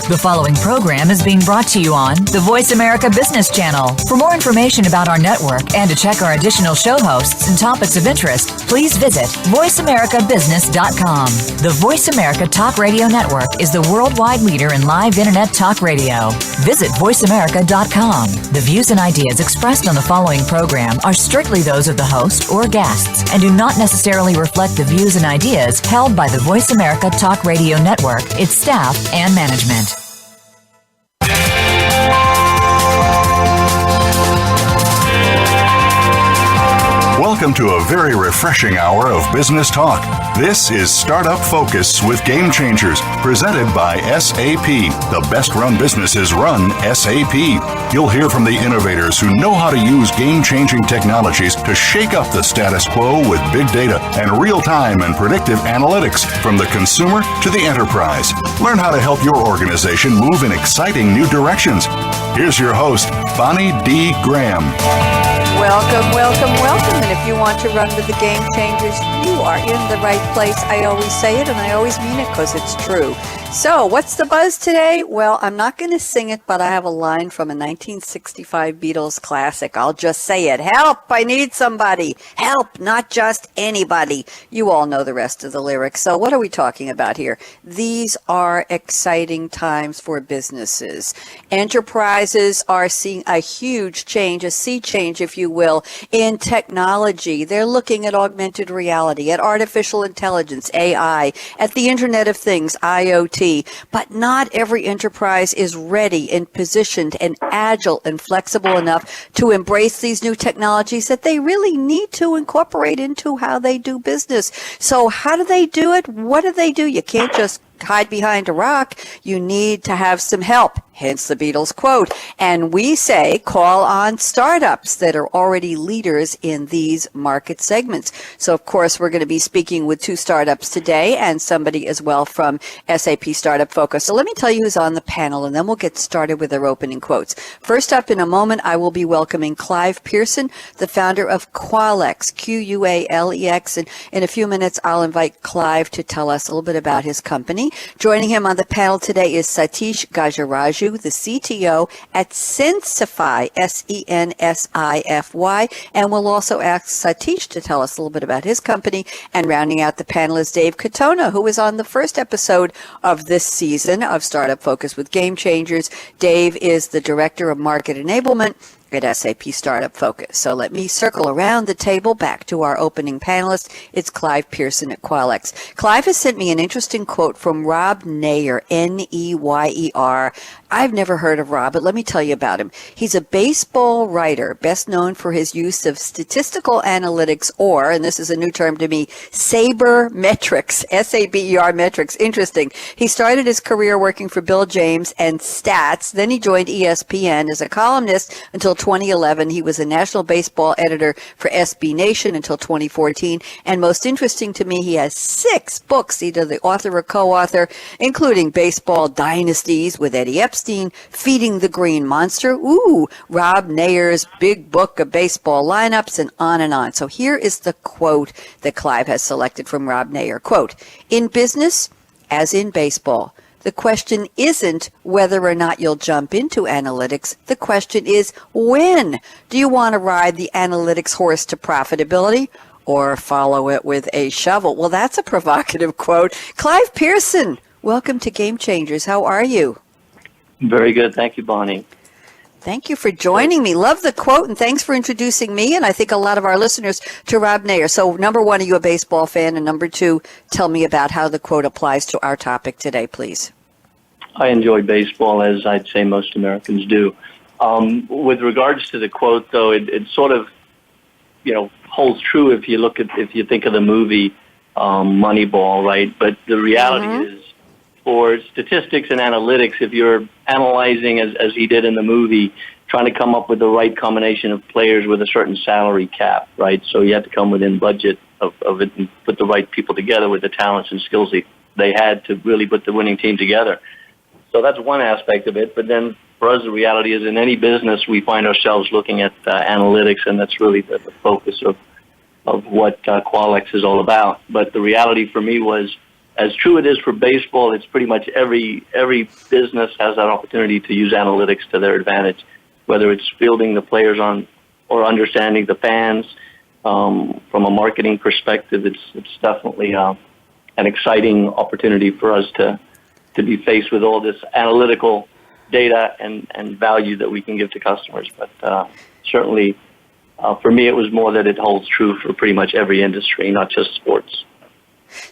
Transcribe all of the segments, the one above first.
The following program is being brought to you on the VoiceAmerica Business Channel. For more information about our network and to check our additional show hosts and topics of interest, please visit voiceamericabusiness.com. The Voice America Talk Radio Network is the worldwide leader in live Internet talk radio. Visit voiceamerica.com. The views and ideas expressed on the following program are strictly those of the host or guests and do not necessarily reflect the views and ideas held by the Voice America Talk Radio Network, its staff, and management. Welcome to a very refreshing hour of business talk. This is Startup Focus with Game Changers, presented by SAP. The best-run businesses run SAP. You'll hear from the innovators who know how to use game-changing technologies to shake up the status quo with big data and real-time and predictive analytics from the consumer to the enterprise. Learn how to help your organization move in exciting new directions. Here's your host, Bonnie D. Graham. Welcome, welcome, welcome. And if you want to run with the Game Changers, you are in the right place. I always say it and I always mean it because it's true. So what's the buzz today? Well, I'm not going to sing it, but I have a line from a 1965 Beatles classic. I'll just say it. Help! I need somebody. Help! Not just anybody. You all know the rest of the lyrics. So what are we talking about here? These are exciting times for businesses. Enterprises are seeing a huge change, a sea change, if you will, in technology. They're looking at augmented reality, at artificial intelligence, AI, at the Internet of Things, IoT. But not every enterprise is ready and positioned and agile and flexible enough to embrace these new technologies that they really need to incorporate into how they do business. So how do they do it? What do they do? You can't just hide behind a rock. You need to have some help. Hence the Beatles quote. And we say call on startups that are already leaders in these market segments. So, of course, we're going to be speaking with two startups today and somebody as well from SAP Startup Focus. So let me tell you who's on the panel, and then we'll get started with our opening quotes. First up in a moment, I will be welcoming Clive Pearson, the founder of Qualex, Qualex. And in a few minutes, I'll invite Clive to tell us a little bit about his company. Joining him on the panel today is Satish Gajaraju, the CTO at Sensify, Sensify, and we'll also ask Satish to tell us a little bit about his company. And rounding out the panel is Dave Katona, who was on the first episode of this season of Startup Focus with Game Changers. Dave is the Director of Market Enablement at SAP Startup Focus. So let me circle around the table back to our opening panelist. It's Clive Pearson at Qualex. Clive has sent me an interesting quote from Rob Neyer, Neyer. I've never heard of Rob, but let me tell you about him. He's a baseball writer, best known for his use of statistical analytics, or, and this is a new term to me, sabermetrics, S-A-B-E-R metrics. Interesting. He started his career working for Bill James and Stats. Then he joined ESPN as a columnist until 2011. He was a national baseball editor for SB Nation until 2014. And most interesting to me, he has 6 books, either the author or co-author, including Baseball Dynasties with Eddie Epstein, Feeding the Green Monster, Rob Neyer's Big Book of Baseball Lineups, and on and on. So here is the quote that Clive has selected from Rob Neyer. Quote, "In business, as in baseball, the question isn't whether or not you'll jump into analytics. The question is when. Do you want to ride the analytics horse to profitability or follow it with a shovel?" Well, that's a provocative quote. Clive Pearson, welcome to Game Changers. How are you? Very good. Thank you, Bonnie. Thank you for joining me. Love the quote, and thanks for introducing me, and I think a lot of our listeners, to Rob Neyer. So, number one, are you a baseball fan? And number two, tell me about how the quote applies to our topic today, please. I enjoy baseball, as I'd say most Americans do. With regards to the quote, though, it sort of, holds true if you think of the movie Moneyball, right? But the reality is, for statistics and analytics, if you're analyzing, as he did in the movie, trying to come up with the right combination of players with a certain salary cap, right? So you have to come within budget of it and put the right people together with the talents and skills they had to really put the winning team together. So that's one aspect of it. But then for us, the reality is in any business, we find ourselves looking at analytics, and that's really the focus of what Qualex is all about. But the reality for me was as true it is for baseball, it's pretty much every business has that opportunity to use analytics to their advantage, whether it's fielding the players on or understanding the fans. From a marketing perspective, it's definitely an exciting opportunity for us to be faced with all this analytical data and value that we can give to customers. But certainly, for me, it was more that it holds true for pretty much every industry, not just sports.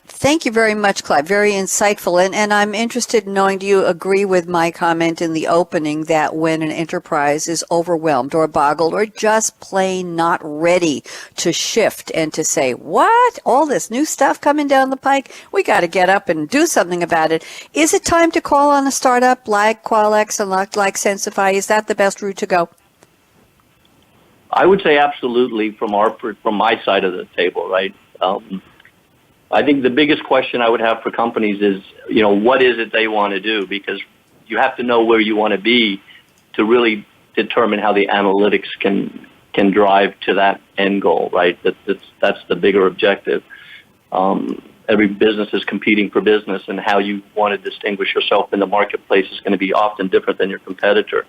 Thank you very much, Clive. Very insightful. And I'm interested in knowing, do you agree with my comment in the opening that when an enterprise is overwhelmed or boggled or just plain not ready to shift and to say, what? All this new stuff coming down the pike? We got to get up and do something about it. Is it time to call on a startup like Qualex and like Sensify? Is that the best route to go? I would say absolutely from my side of the table, right? I think the biggest question I would have for companies is, what is it they want to do? Because you have to know where you want to be to really determine how the analytics can drive to that end goal, right? That's the bigger objective. Every business is competing for business, and how you want to distinguish yourself in the marketplace is going to be often different than your competitor.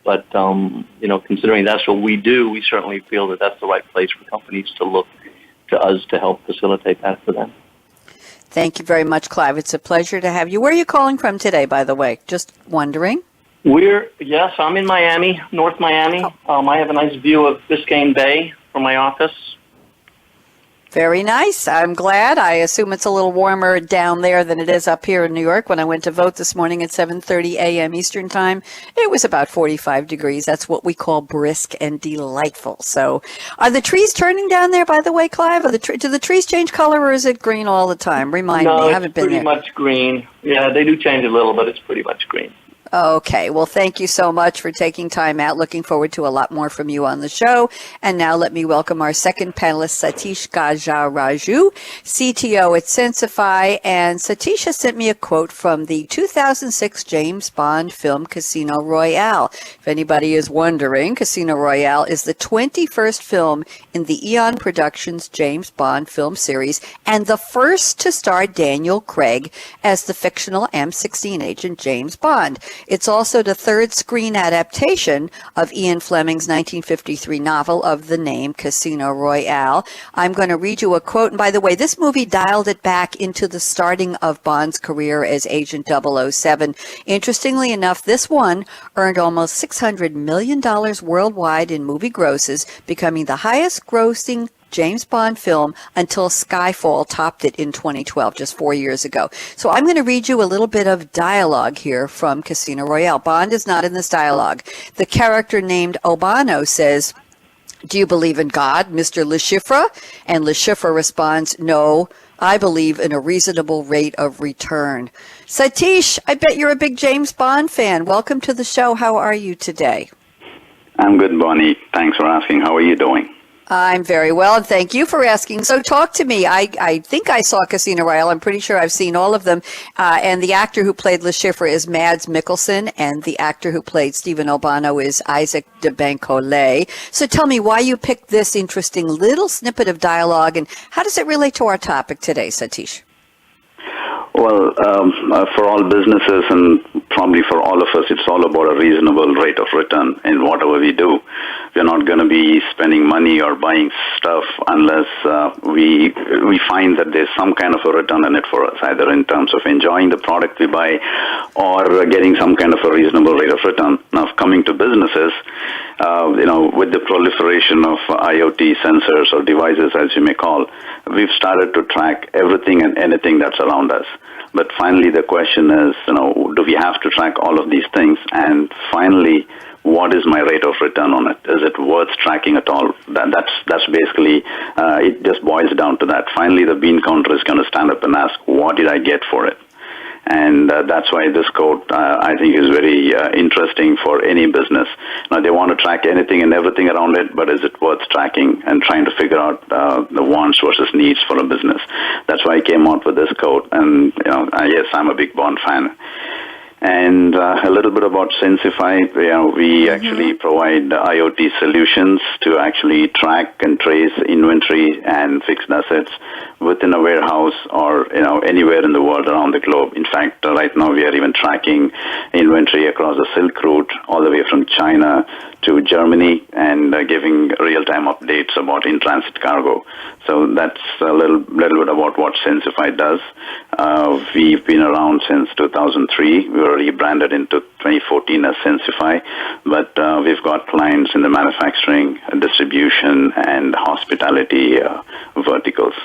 But, considering that's what we do, we certainly feel that that's the right place for companies to look to us to help facilitate that for them. Thank you very much, Clive. It's a pleasure to have you. Where are you calling from today, by the way? Just wondering. Yes, I'm in Miami, North Miami. I have a nice view of Biscayne Bay from my office. Very nice. I'm glad. I assume it's a little warmer down there than it is up here in New York. When I went to vote this morning at 7:30 a.m. Eastern Time, it was about 45 degrees. That's what we call brisk and delightful. So are the trees turning down there, by the way, Clive? Do the trees change color, or is it green all the time? Remind me. I haven't been there. No, it's pretty much green. Yeah, they do change a little, but it's pretty much green. Okay. Well, thank you so much for taking time out. Looking forward to a lot more from you on the show. And now let me welcome our second panelist, Satish Gajaraju, CTO at Sensify. And Satish has sent me a quote from the 2006 James Bond film Casino Royale. If anybody is wondering, Casino Royale is the 21st film in the Eon Productions James Bond film series and the first to star Daniel Craig as the fictional M16 agent James Bond. It's also the third screen adaptation of Ian Fleming's 1953 novel of the name Casino Royale. I'm going to read you a quote. And by the way, this movie dialed it back into the starting of Bond's career as Agent 007. Interestingly enough, this one earned almost $600 million worldwide in movie grosses, becoming the highest grossing James Bond film until Skyfall topped it in 2012, just 4 years ago. So I'm going to read you a little bit of dialogue here from Casino Royale. Bond is not in this dialogue. The character named Obano says, "Do you believe in God, Mr. Le Chiffre?" And Le Chiffre responds, "No, I believe in a reasonable rate of return." Satish, I bet you're a big James Bond fan. Welcome to the show. How are you today? I'm good, Bonnie. Thanks for asking. How are you doing? I'm very well, and thank you for asking. So talk to me. I think I saw Casino Royale. I'm pretty sure I've seen all of them. And the actor who played Le Chiffre is Mads Mikkelsen, and the actor who played Stephen Obano is Isaac de Bancolay. So tell me why you picked this interesting little snippet of dialogue, and how does it relate to our topic today, Satish? Well, for all businesses and probably for all of us, it's all about a reasonable rate of return in whatever we do. We're not going to be spending money or buying stuff unless we find that there's some kind of a return in it for us, either in terms of enjoying the product we buy or getting some kind of a reasonable rate of return. Now, coming to businesses, with the proliferation of IoT sensors or devices, as you may call, we've started to track everything and anything that's around us. But finally, the question is, do we have to track all of these things? And finally, what is my rate of return on it? Is it worth tracking at all? That's basically, it just boils down to that. Finally, the bean counter is going to stand up and ask, what did I get for it? And that's why this quote, I think, is very interesting for any business. Now, they want to track anything and everything around it, but is it worth tracking and trying to figure out the wants versus needs for a business? That's why I came out with this quote. And, yes, I'm a big Bond fan. And a little bit about Sensify. We actually provide IoT solutions to actually track and trace inventory and fixed assets within a warehouse or anywhere in the world around the globe. In fact, right now we are even tracking inventory across the Silk Route all the way from China to Germany and giving real-time updates about in-transit cargo. So that's a little bit about what Sensify does. We've been around since 2003. We were rebranded into 2014 as Sensify, but we've got clients in the manufacturing, distribution, and hospitality verticals.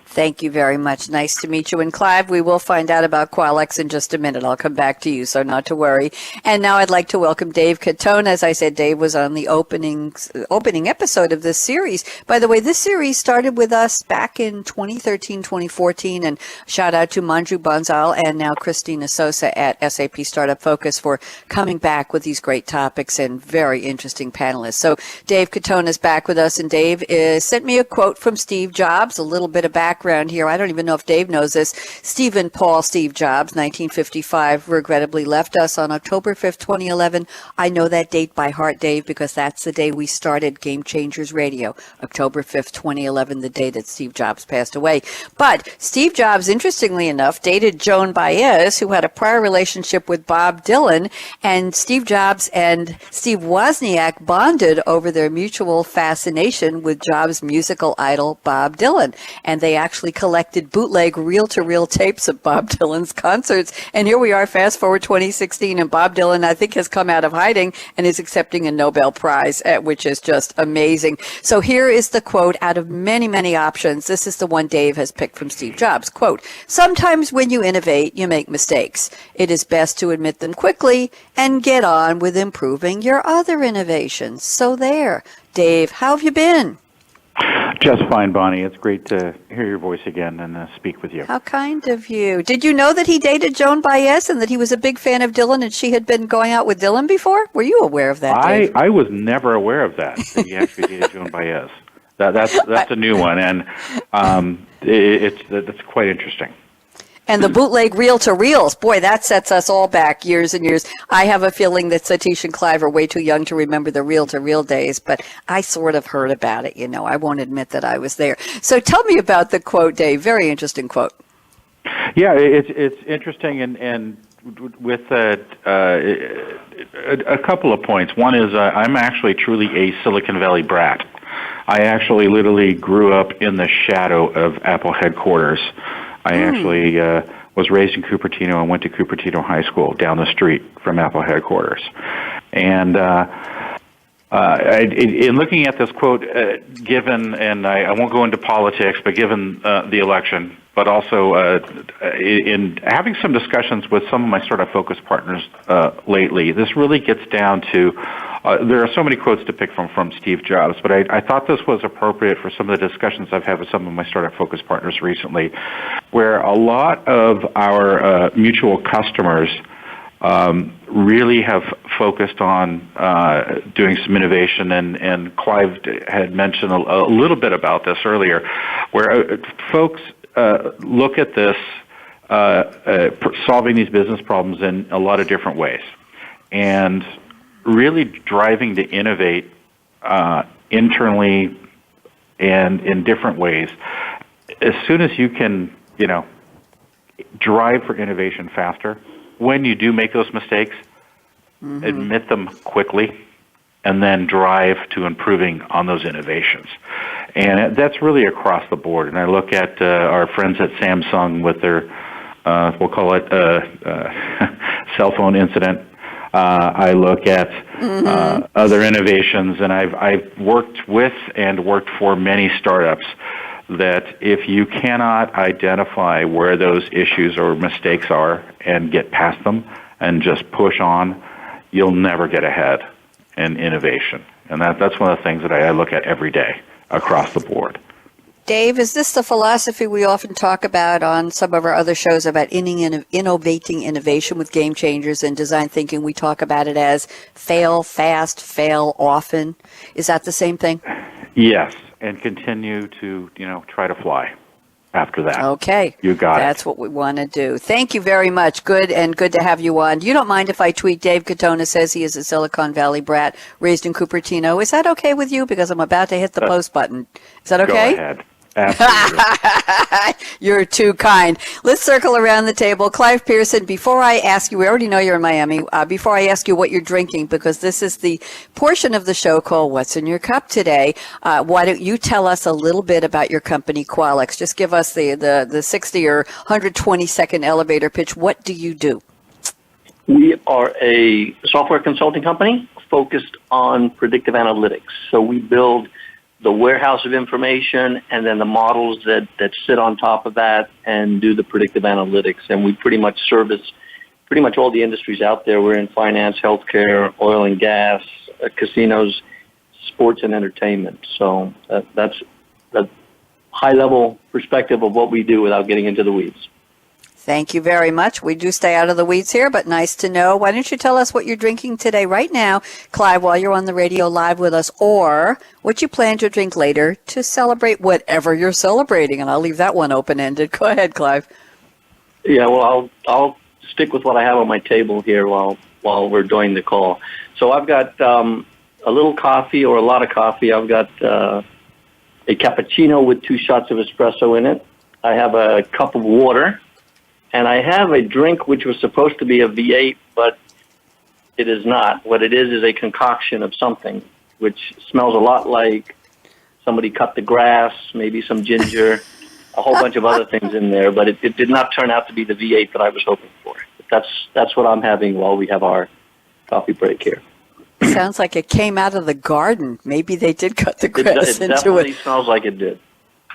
Thank you very much. Nice to meet you. And Clive, we will find out about Qualex in just a minute. I'll come back to you, so not to worry. And now I'd like to welcome Dave Catone. As I said, Dave was on the opening episode of this series. By the way, this series started with us back in 2013, 2014. And shout out to Manju Bansal and now Christina Sosa at SAP Startup Focus for coming back with these great topics and very interesting panelists. So Dave Catone is back with us, and Dave sent me a quote from Steve Jobs, a little bit of background here. I don't even know if Dave knows this. Steve Jobs, 1955, regrettably left us on October 5th, 2011. I know that date by heart, Dave, because that's the day we started Game Changers Radio, October 5th, 2011, the day that Steve Jobs passed away. But Steve Jobs, interestingly enough, dated Joan Baez, who had a prior relationship with Bob Dylan, and Steve Jobs and Steve Wozniak bonded over their mutual fascination with Jobs' musical idol, Bob Dylan. And they actually collected bootleg reel-to-reel tapes of Bob Dylan's concerts. And here we are, fast forward 2016, and Bob Dylan, I think, has come out of hiding and is accepting a Nobel Prize, which is just amazing. So here is the quote out of many, many options. This is the one Dave has picked from Steve Jobs. Quote, "Sometimes when you innovate, you make mistakes. It is best to admit them quickly and get on with improving your other innovations." So there. Dave, how have you been? Just fine, Bonnie. It's great to hear your voice again and speak with you. How kind of you. Did you know that he dated Joan Baez and that he was a big fan of Dylan and she had been going out with Dylan before? Were you aware of that, Dave? I was never aware of that he actually dated Joan Baez. That's a new one, and it's quite interesting. And the bootleg reel-to-reels, boy, that sets us all back years and years. I have a feeling that Satish and Clive are way too young to remember the reel-to-reel days, but I sort of heard about it, I won't admit that I was there. So tell me about the quote, Dave. Very interesting quote. Yeah, it's interesting, and with a couple of points. One is I'm actually truly a Silicon Valley brat. I actually literally grew up in the shadow of Apple headquarters. I actually was raised in Cupertino and went to Cupertino High School down the street from Apple headquarters. And in looking at this quote, given, and I won't go into politics, but given the election, but also in having some discussions with some of my startup focus partners lately, this really gets down to, there are so many quotes to pick from Steve Jobs, but I thought this was appropriate for some of the discussions I've had with some of my startup focus partners recently, where a lot of our mutual customers really have focused on doing some innovation, and Clive had mentioned a little bit about this earlier, where folks look at this solving these business problems in a lot of different ways, and really driving to innovate internally and in different ways. As soon as you can, drive for innovation faster, when you do make those mistakes, admit them quickly, and then drive to improving on those innovations. And that's really across the board. And I look at our friends at Samsung with their, we'll call it cell phone incident. I look at other innovations, and I've worked with and worked for many startups that if you cannot identify where those issues or mistakes are and get past them and just push on, you'll never get ahead in innovation. And that's one of the things that I look at every day across the board. Dave, is this the philosophy we often talk about on some of our other shows about innovating innovation with game changers and design thinking? We talk about it as fail fast, fail often. Is that the same thing? Yes, and continue to, try to fly. after that. Okay. You got it. That's what we want to do. Thank you very much. Good to have you on. You don't mind if I tweet Dave Katona says he is a Silicon Valley brat raised in Cupertino. Is that okay with you? Because I'm about to hit the post button. Is that okay? Go ahead. Absolutely. You're too kind. Let's circle around the table. Clive Pearson, before I ask you, we already know you're in Miami, before I ask you what you're drinking, because this is the portion of the show called What's in Your Cup today, why don't you tell us a little bit about your company, Qualex? Just give us the 60 or 120-second elevator pitch. What do you do? We are a software consulting company focused on predictive analytics. So we build the warehouse of information and then the models that sit on top of that and do the predictive analytics. And we pretty much service pretty much all the industries out there. We're in finance, healthcare, oil and gas, casinos, sports and entertainment. So that's a high-level perspective of what we do without getting into the weeds. Thank you very much. We do stay out of the weeds here, but nice to know. Why don't you tell us what you're drinking today right now, Clive, while you're on the radio live with us, or what you plan to drink later to celebrate whatever you're celebrating? And I'll leave that one open-ended. Go ahead, Clive. Yeah, well, I'll stick with what I have on my table here while we're doing the call. So I've got a little coffee or a lot of coffee. I've got a cappuccino with 2 shots of espresso in it. I have a cup of water. And I have a drink which was supposed to be a V8, but it is not. What it is a concoction of something, which smells a lot like somebody cut the grass, maybe some ginger, a whole bunch of other things in there. But it did not turn out to be the V8 that I was hoping for. But that's what I'm having while we have our coffee break here. Sounds like it came out of the garden. Maybe they did cut the grass it into it. definitely smells like it did.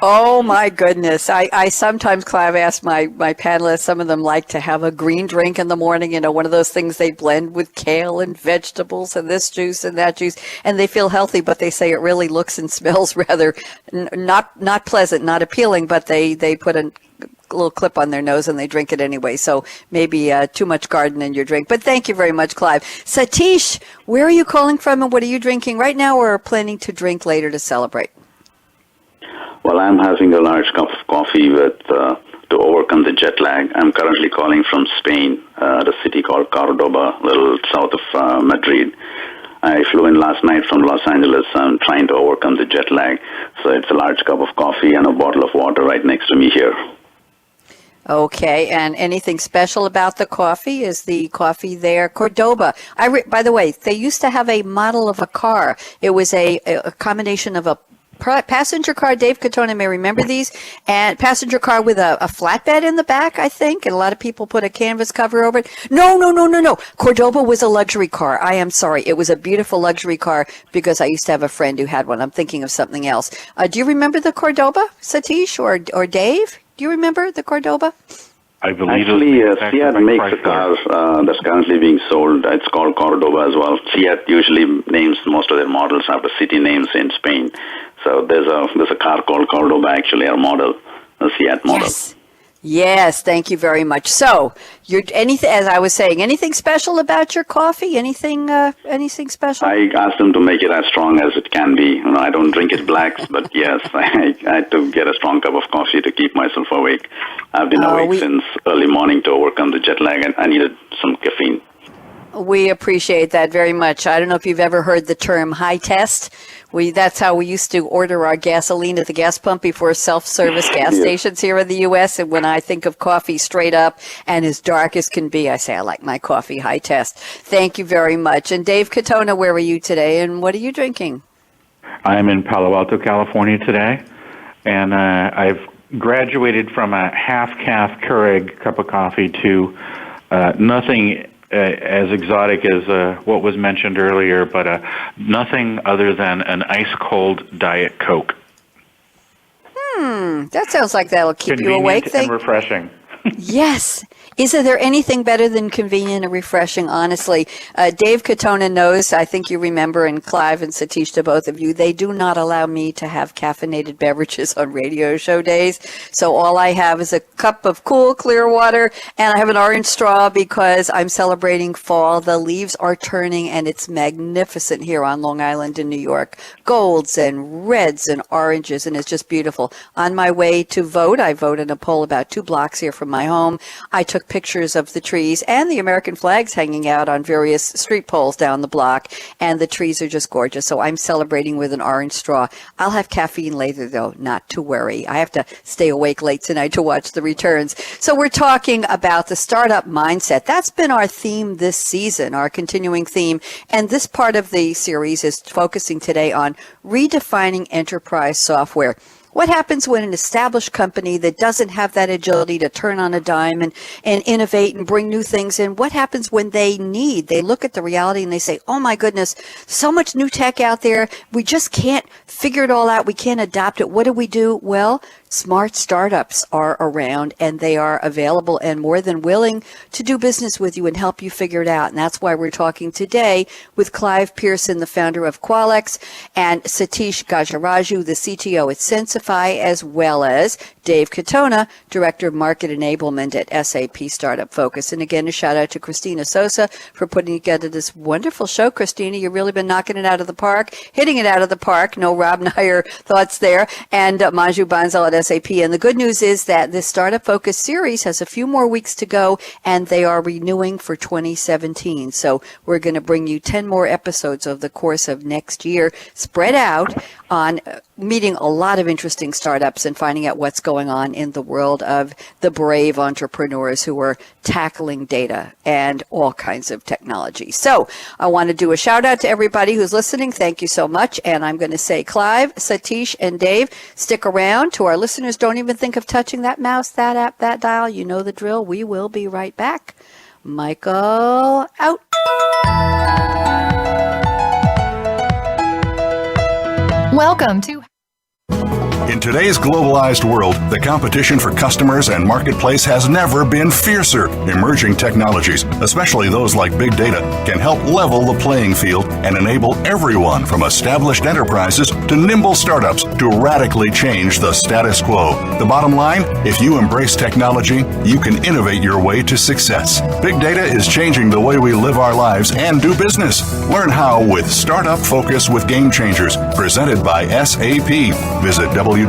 Oh, my goodness. I sometimes, Clive, ask my panelists, some of them like to have a green drink in the morning, one of those things they blend with kale and vegetables and this juice and that juice, and they feel healthy, but they say it really looks and smells rather not pleasant, not appealing, but they put a little clip on their nose and they drink it anyway. So maybe too much garden in your drink. But thank you very much, Clive. Satish, where are you calling from and what are you drinking right now or planning to drink later to celebrate? Well, I'm having a large cup of coffee to overcome the jet lag. I'm currently calling from Spain, at a city called Cordoba, a little south of Madrid. I flew in last night from Los Angeles. I'm trying to overcome the jet lag. So it's a large cup of coffee and a bottle of water right next to me here. Okay, and anything special about the coffee? Is the coffee there? Cordoba. By the way, they used to have a model of a car. It was a combination of a passenger car, Dave Katona may remember these, and passenger car with a flatbed in the back, I think, and a lot of people put a canvas cover over it. No. Cordoba was a luxury car. I am sorry. It was a beautiful luxury car because I used to have a friend who had one. I'm thinking of something else. Do you remember the Cordoba, Satish or Dave? Do you remember the Cordoba? I believe actually, Fiat makes a car that's currently being sold. It's called Cordoba as well. Fiat usually names most of their models after city names in Spain. So there's a car called Cordoba, actually, a model, a Fiat model. Yes, thank you very much. So, as I was saying, anything special about your coffee? Anything special? I asked them to make it as strong as it can be. I don't drink it blacks, but yes, I had to get a strong cup of coffee to keep myself awake. I've been awake since early morning to overcome the jet lag, and I needed some caffeine. We appreciate that very much. I don't know if you've ever heard the term high test. That's how we used to order our gasoline at the gas pump before self-service gas stations here in the U.S. And when I think of coffee straight up and as dark as can be, I say I like my coffee high test. Thank you very much. And Dave Katona, where are you today and what are you drinking? I'm in Palo Alto, California today, and I've graduated from a half-calf Keurig cup of coffee to nothing as exotic as what was mentioned earlier, but nothing other than an ice-cold Diet Coke. That sounds like that'll keep you awake. Convenient and refreshing. Yes. Is there anything better than convenient and refreshing, honestly? Dave Katona knows, I think you remember, and Clive and Satish, to both of you, they do not allow me to have caffeinated beverages on radio show days. So all I have is a cup of cool, clear water, and I have an orange straw because I'm celebrating fall. The leaves are turning, and it's magnificent here on Long Island in New York. Golds and reds and oranges, and it's just beautiful. On my way to vote, I vote in a poll about 2 blocks here from my home. I took pictures of the trees and the American flags hanging out on various street poles down the block, and the trees are just gorgeous. So I'm celebrating with an orange straw. I'll have caffeine later, though, not to worry. I have to stay awake late tonight to watch the returns. So we're talking about the startup mindset. That's been our theme this season, our continuing theme. And this part of the series is focusing today on redefining enterprise software. What happens when an established company that doesn't have that agility to turn on a dime and innovate and bring new things in? What happens when they look at the reality and they say, oh my goodness, so much new tech out there. We just can't figure it all out. We can't adopt it. What do? Well, smart startups are around, and they are available and more than willing to do business with you and help you figure it out. And that's why we're talking today with Clive Pearson, the founder of Qualex, and Satish Gajaraju, the CTO at Sensify, as well as Dave Katona, Director of Market Enablement at SAP Startup Focus. And again, a shout out to Christina Sosa for putting together this wonderful show. Christina, you've really been knocking it out of the park, hitting it out of the park. No Rob Nair thoughts there. And Manju Bansal at SAP. And the good news is that this Startup Focus series has a few more weeks to go, and they are renewing for 2017. So we're going to bring you 10 more episodes over the course of next year, spread out on meeting a lot of interesting startups and finding out what's going on in the world of the brave entrepreneurs who are tackling data and all kinds of technology. So I want to do a shout out to everybody who's listening. Thank you so much. And I'm going to say, Clive, Satish, and Dave, stick around. To our listeners, don't even think of touching that mouse, that app, that dial. You know the drill. We will be right back. Michael, out. Welcome to In today's globalized world, the competition for customers and marketplace has never been fiercer. Emerging technologies, especially those like big data, can help level the playing field and enable everyone from established enterprises to nimble startups to radically change the status quo. The bottom line, if you embrace technology, you can innovate your way to success. Big data is changing the way we live our lives and do business. Learn how with Startup Focus with Game Changers, presented by SAP. Visit www.sap.com.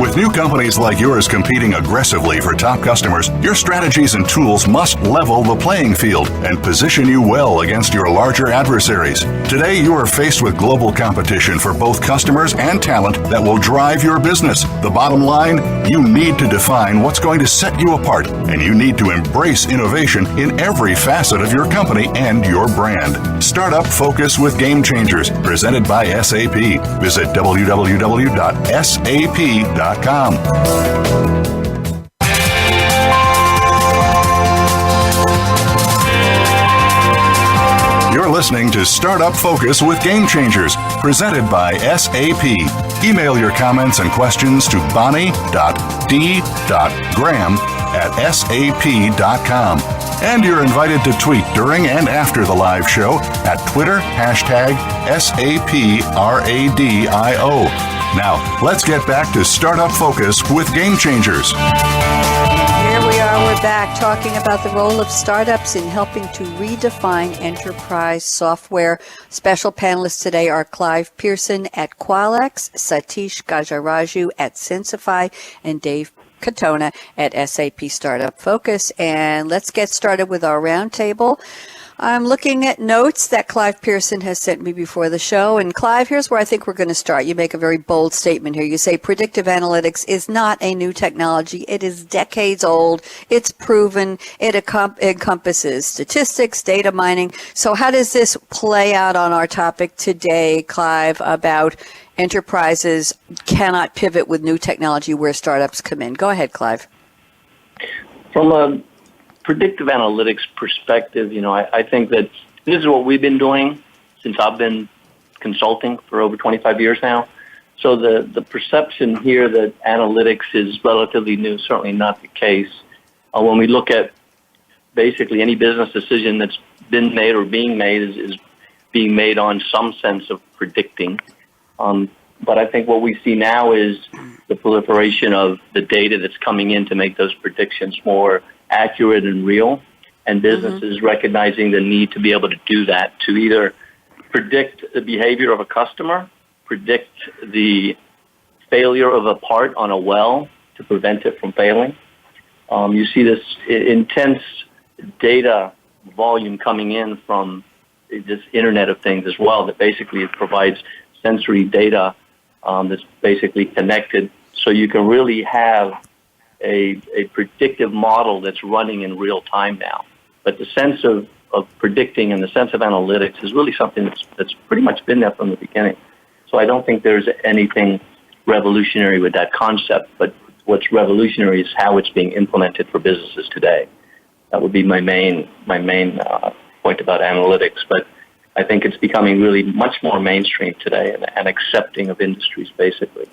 With new companies like yours competing aggressively for top customers, your strategies and tools must level the playing field and position you well against your larger adversaries. Today, you are faced with global competition for both customers and talent that will drive your business. The bottom line, you need to define what's going to set you apart, and you need to embrace innovation in every facet of your company and your brand. Startup Focus with Game Changers, presented by SAP. Visit www.sap.com. You're listening to Startup Focus with Game Changers, presented by SAP. Email your comments and questions to bonnie.d.graham@sap.com. And you're invited to tweet during and after the live show at Twitter, #SAPRADIO. Now, let's get back to Startup Focus with Game Changers. Here we are, we're back talking about the role of startups in helping to redefine enterprise software. Special panelists today are Clive Pearson at Qualex, Satish Gajaraju at Sensify, and Dave Katona at SAP Startup Focus. And let's get started with our roundtable. I'm looking at notes that Clive Pearson has sent me before the show. And Clive, here's where I think we're going to start. You make a very bold statement here. You say predictive analytics is not a new technology. It is decades old. It's proven. It encompasses statistics, data mining. So how does this play out on our topic today, Clive, about enterprises cannot pivot with new technology where startups come in? Go ahead, Clive. From a predictive analytics perspective, I think that this is what we've been doing since I've been consulting for over 25 years now. So the perception here that analytics is relatively new, certainly not the case. When we look at basically any business decision that's been made or being made is being made on some sense of predicting. But I think what we see now is the proliferation of the data that's coming in to make those predictions more accurate and real, and businesses recognizing the need to be able to do that, to either predict the behavior of a customer, predict the failure of a part on a well to prevent it from failing. You see this intense data volume coming in from this Internet of Things as well, that basically it provides sensory data that's basically connected, so you can really have a predictive model that's running in real time now. But the sense of predicting and the sense of analytics is really something that's pretty much been there from the beginning. So I don't think there's anything revolutionary with that concept, but what's revolutionary is how it's being implemented for businesses today. That would be my main point about analytics, but I think it's becoming really much more mainstream today and accepting of industries, basically.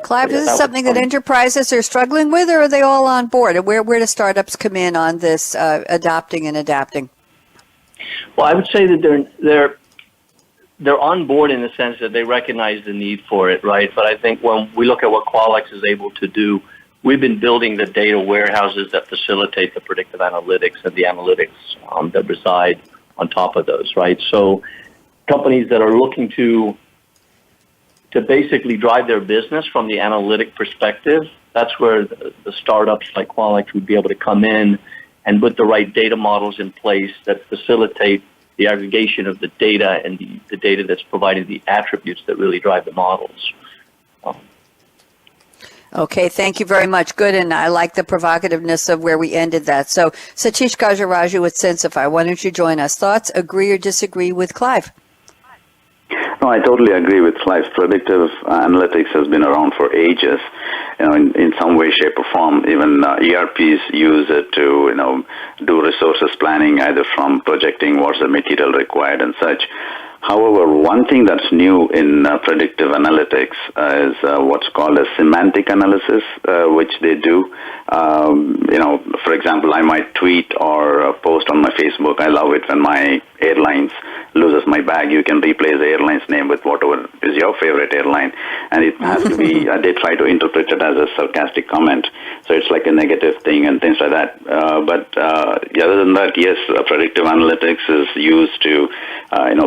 Clive, is this something that enterprises are struggling with, or are they all on board? And where do startups come in on this adopting and adapting? Well, I would say that they're on board in the sense that they recognize the need for it, right? But I think when we look at what Qualex is able to do, we've been building the data warehouses that facilitate the predictive analytics and the analytics that reside on top of those, right? So companies that are looking to basically drive their business from the analytic perspective, that's where the startups like Qualex would be able to come in and put the right data models in place that facilitate the aggregation of the data and the data that's providing the attributes that really drive the models. Okay, thank you very much. Good, and I like the provocativeness of where we ended that. So, Satish Gajaraju with Sensify, why don't you join us? Thoughts, agree or disagree with Clive? No, I totally agree with Clive. Predictive analytics has been around for ages, in some way, shape, or form. Even ERPs use it to, do resources planning, either from projecting what's the material required and such. However, one thing that's new in predictive analytics is what's called a semantic analysis, which they do. For example, I might tweet or post on my Facebook, I love it when my airlines loses my bag. You can replace the airline's name with whatever is your favorite airline. And it has to be, they try to interpret it as a sarcastic comment. So it's like a negative thing and things like that. But other than that, yes, predictive analytics is used to,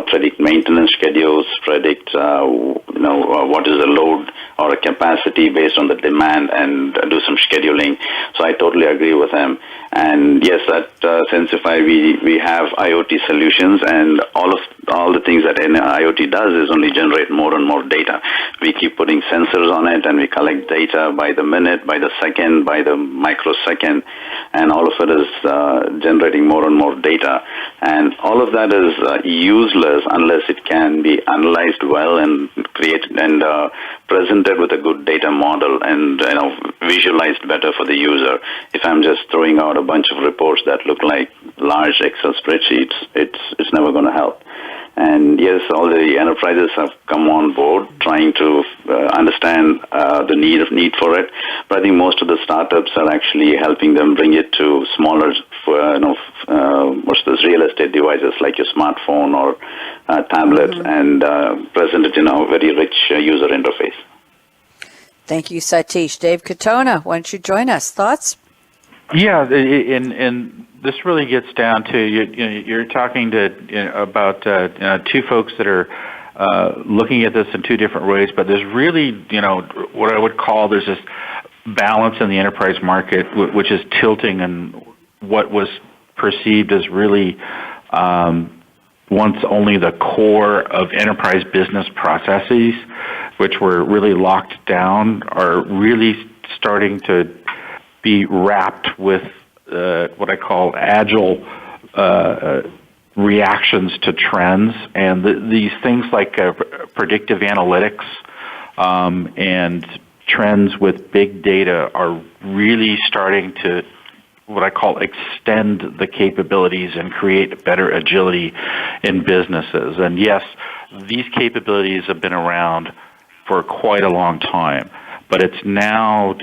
predict maintenance schedules, predict, what is the load or a capacity based on the demand, and do some scheduling. So I totally agree with them. And yes, at Sensify, we have IoT solutions, and all the things that an IoT does is only generate more and more data. We keep putting sensors on it, and we collect data by the minute, by the second, by the microsecond, and all of it is generating more and more data. And all of that is useless unless it can be analyzed well and created and presented with a good data model and visualized better for the user. If I'm just throwing out a bunch of reports that look like large Excel spreadsheets, it's never going to help. And yes, all the enterprises have come on board trying to understand the need for it. But I think most of the startups are actually helping them bring it to smaller, what's those real estate devices like your smartphone or tablet, and present it in a very rich user interface. Thank you, Satish. Dave Katona, why don't you join us? Thoughts? Yeah, and this really gets down to you're talking about two folks that are looking at this in two different ways, but there's really what I would call there's this balance in the enterprise market, which is tilting in what was perceived as really once only the core of enterprise business processes, which were really locked down, are really starting to be wrapped with what I call agile reactions to trends. And these things like predictive analytics and trends with big data are really starting to what I call extend the capabilities and create better agility in businesses. And yes, these capabilities have been around for quite a long time, but it's now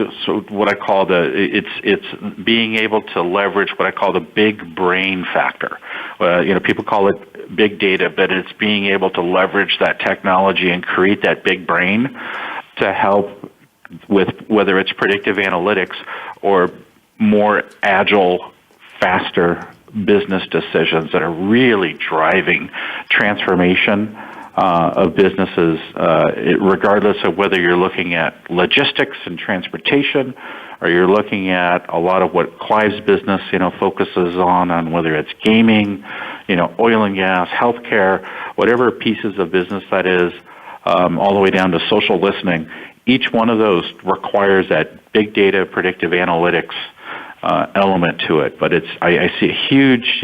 what I call it's being able to leverage what I call the big brain factor. People call it big data, but it's being able to leverage that technology and create that big brain to help with whether it's predictive analytics or more agile, faster business decisions that are really driving transformation of businesses, regardless of whether you're looking at logistics and transportation, or you're looking at a lot of what Clive's business, focuses on whether it's gaming, oil and gas, healthcare, whatever pieces of business that is, all the way down to social listening. Each one of those requires that big data, predictive analytics element to it. But I see a huge,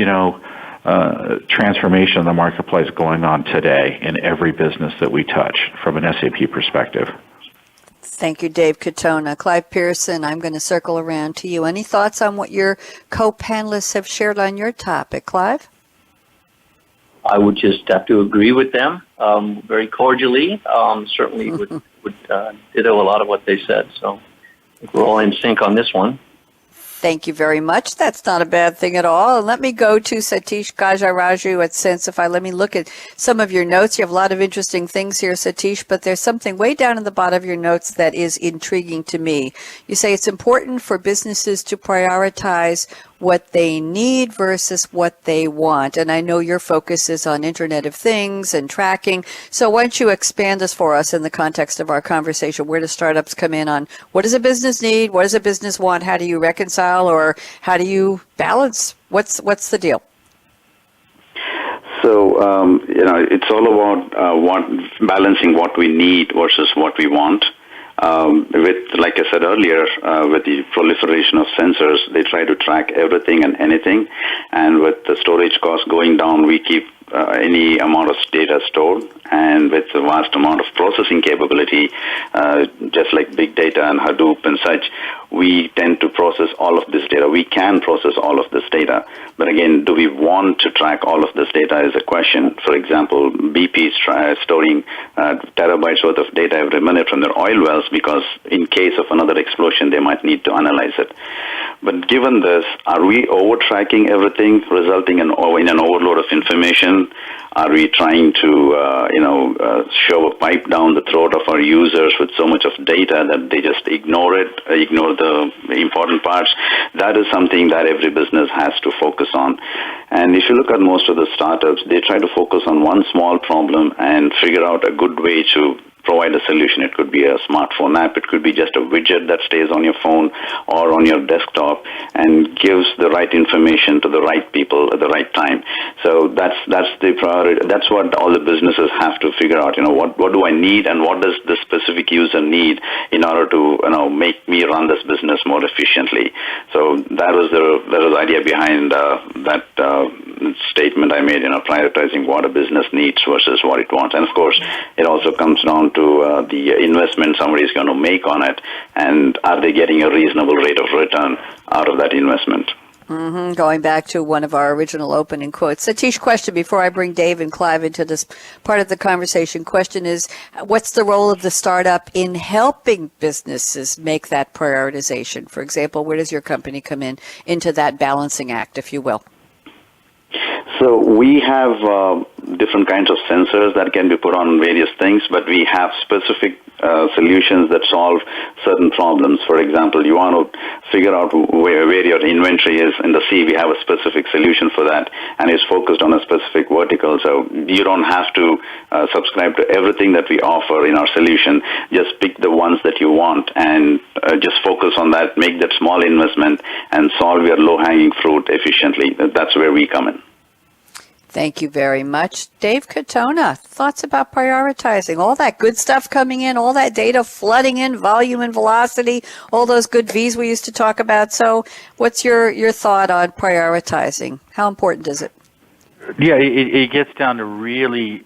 transformation in the marketplace going on today in every business that we touch from an SAP perspective. Thank you, Dave Katona. Clive Pearson, I'm going to circle around to you. Any thoughts on what your co-panelists have shared on your topic? Clive? I would just have to agree with them very cordially. Certainly would ditto a lot of what they said. So I think we're all in sync on this one. Thank you very much. That's not a bad thing at all. And let me go to Satish Gajaraju at Sensify. Let me look at some of your notes. You have a lot of interesting things here, Satish, but there's something way down in the bottom of your notes that is intriguing to me. You say it's important for businesses to prioritize what they need versus what they want. And I know your focus is on Internet of Things and tracking. So why don't you expand this for us in the context of our conversation? Where do startups come in on what does a business need? What does a business want? How do you reconcile or how do you balance? What's the deal? So, it's all about balancing what we need versus what we want. Like I said earlier, with the proliferation of sensors, they try to track everything and anything. And with the storage costs going down, we keep any amount of data stored. And with the vast amount of processing capability, just like big data and Hadoop and such, we tend to process all of this data. We can process all of this data. But again, do we want to track all of this data is a question. For example, BP is storing terabytes worth of data every minute from their oil wells because in case of another explosion, they might need to analyze it. But given this, are we over-tracking everything, resulting in an overload of information? Are we trying to, shove a pipe down the throat of our users with so much of data that they just ignore the important parts? That is something that every business has to focus on. And if you look at most of the startups, they try to focus on one small problem and figure out a good way to provide a solution. It could be a smartphone app. It could be just a widget that stays on your phone or on your desktop and gives the right information to the right people at the right time. So that's the priority. That's what all the businesses have to figure out. What do I need and what does the specific user need in order to make me run this business more efficiently. So that was the idea behind that statement I made. Prioritizing what a business needs versus what it wants. And of course, it also comes down to the investment somebody is going to make on it, and are they getting a reasonable rate of return out of that investment? Mm-hmm. Going back to one of our original opening quotes. Satish, question before I bring Dave and Clive into this part of the conversation. Question is, what's the role of the startup in helping businesses make that prioritization? For example, where does your company come into that balancing act, if you will? So we have different kinds of sensors that can be put on various things, but we have specific solutions that solve certain problems. For example, you want to figure out where your inventory is in the sea. We have a specific solution for that, and it's focused on a specific vertical. So you don't have to subscribe to everything that we offer in our solution. Just pick the ones that you want and just focus on that, make that small investment, and solve your low-hanging fruit efficiently. That's where we come in. Thank you very much. Dave Katona, thoughts about prioritizing, all that good stuff coming in, all that data flooding in, volume and velocity, all those good V's we used to talk about. So what's your thought on prioritizing? How important is it? Yeah, it gets down to really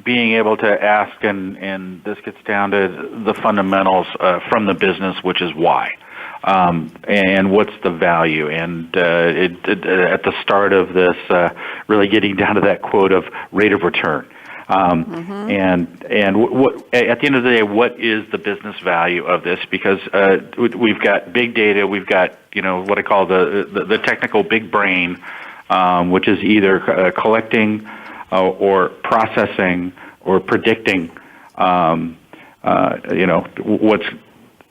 being able to ask, and this gets down to the fundamentals from the business, which is why. and what's the value. And at the start of this, really getting down to that quote of rate of return. And what, at the end of the day, what is the business value of this? Because we've got big data, we've got what I call the technical big brain, which is either collecting or processing or predicting, what's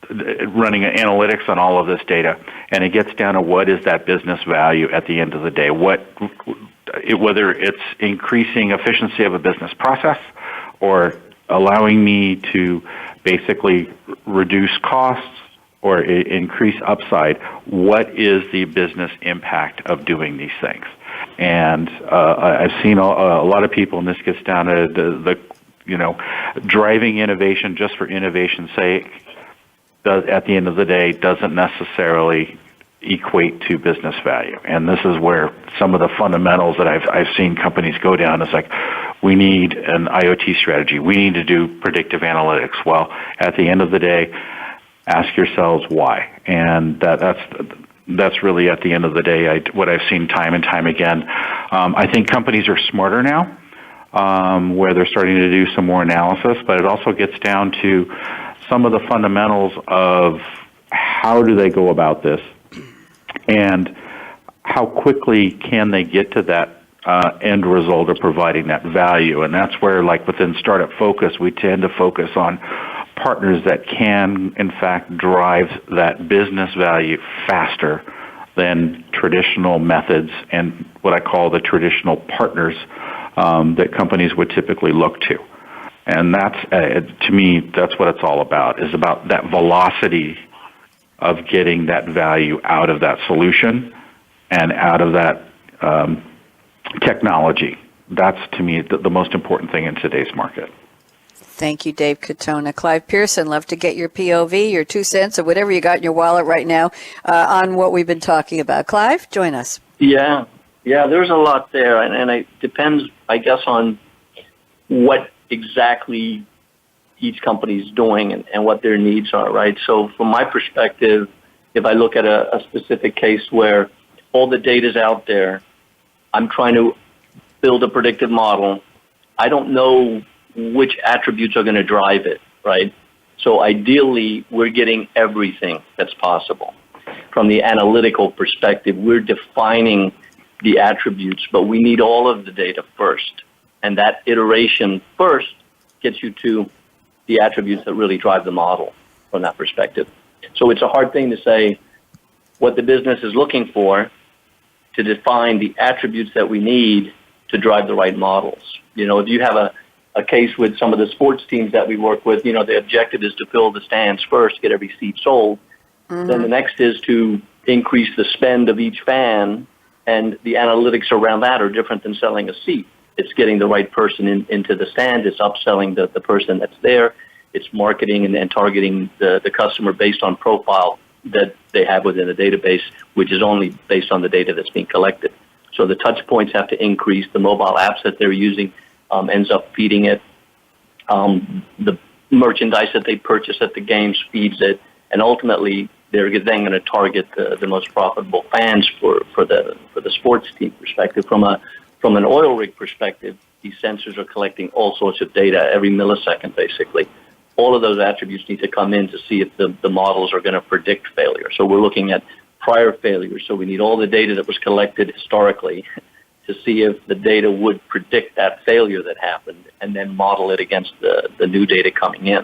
running analytics on all of this data, and it gets down to what is that business value at the end of the day. Whether it's increasing efficiency of a business process or allowing me to basically reduce costs or increase upside, what is the business impact of doing these things? And I've seen a lot of people, and this gets down to the driving innovation just for innovation's sake, at the end of the day, doesn't necessarily equate to business value. And this is where some of the fundamentals that I've seen companies go down is like, we need an IoT strategy. We need to do predictive analytics. Well, at the end of the day, ask yourselves why. And that's really, at the end of the day, what I've seen time and time again. I think companies are smarter now, where they're starting to do some more analysis, but it also gets down to some of the fundamentals of how do they go about this and how quickly can they get to that end result of providing that value. And that's where, like within Startup Focus, we tend to focus on partners that can, in fact, drive that business value faster than traditional methods and what I call the traditional partners that companies would typically look to. And that's, to me, that's what it's all about, is about that velocity of getting that value out of that solution and out of that technology. That's, to me, the most important thing in today's market. Thank you, Dave Katona. Clive Pearson, love to get your POV, your 2 cents, or whatever you got in your wallet right now on what we've been talking about. Clive, join us. Yeah, there's a lot there, and it depends, I guess, on what exactly each company is doing and what their needs are, right? So from my perspective, if I look at a specific case where all the data is out there, I'm trying to build a predictive model, I don't know which attributes are going to drive it, right? So ideally, we're getting everything that's possible. From the analytical perspective, we're defining the attributes, but we need all of the data first. And that iteration first gets you to the attributes that really drive the model from that perspective. So it's a hard thing to say what the business is looking for to define the attributes that we need to drive the right models. If you have a case with some of the sports teams that we work with, the objective is to fill the stands first, get every seat sold. Mm-hmm. Then the next is to increase the spend of each fan, and the analytics around that are different than selling a seat. It's getting the right person into the stand. It's upselling the person that's there. It's marketing and targeting the customer based on profile that they have within the database, which is only based on the data that's being collected. So the touch points have to increase. The mobile apps that they're using ends up feeding it. The merchandise that they purchase at the games feeds it. And ultimately, they're then going to target the most profitable fans for the sports team perspective. From an oil rig perspective, these sensors are collecting all sorts of data every millisecond, basically. All of those attributes need to come in to see if the models are going to predict failure. So we're looking at prior failures. So we need all the data that was collected historically to see if the data would predict that failure that happened and then model it against the new data coming in.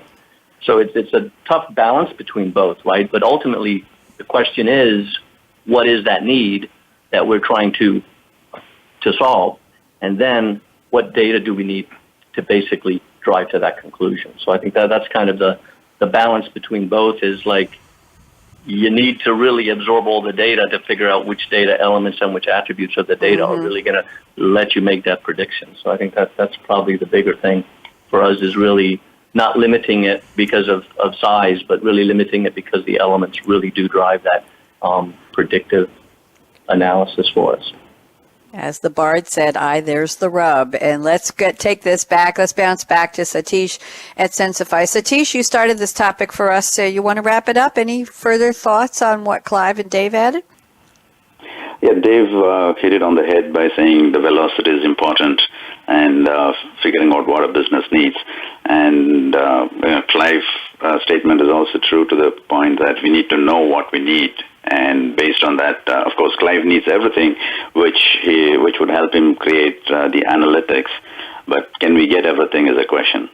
So it's a tough balance between both, right? But ultimately, the question is, what is that need that we're trying to solve? And then what data do we need to basically drive to that conclusion? So I think that's kind of the balance between both is like, you need to really absorb all the data to figure out which data elements and which attributes of the data are really going to let you make that prediction. So I think that's probably the bigger thing for us, is really not limiting it because of size, but really limiting it because the elements really do drive that predictive analysis for us. As the bard said, there's the rub. And let's take this back. Let's bounce back to Satish at Sensify. Satish, you started this topic for us. So you want to wrap it up? Any further thoughts on what Clive and Dave added? Yeah, Dave hit it on the head by saying the velocity is important and figuring out what a business needs. And Clive's statement is also true to the point that we need to know what we need. And based on that, of course, Clive needs everything, which would help him create the analytics. But can we get everything is a question.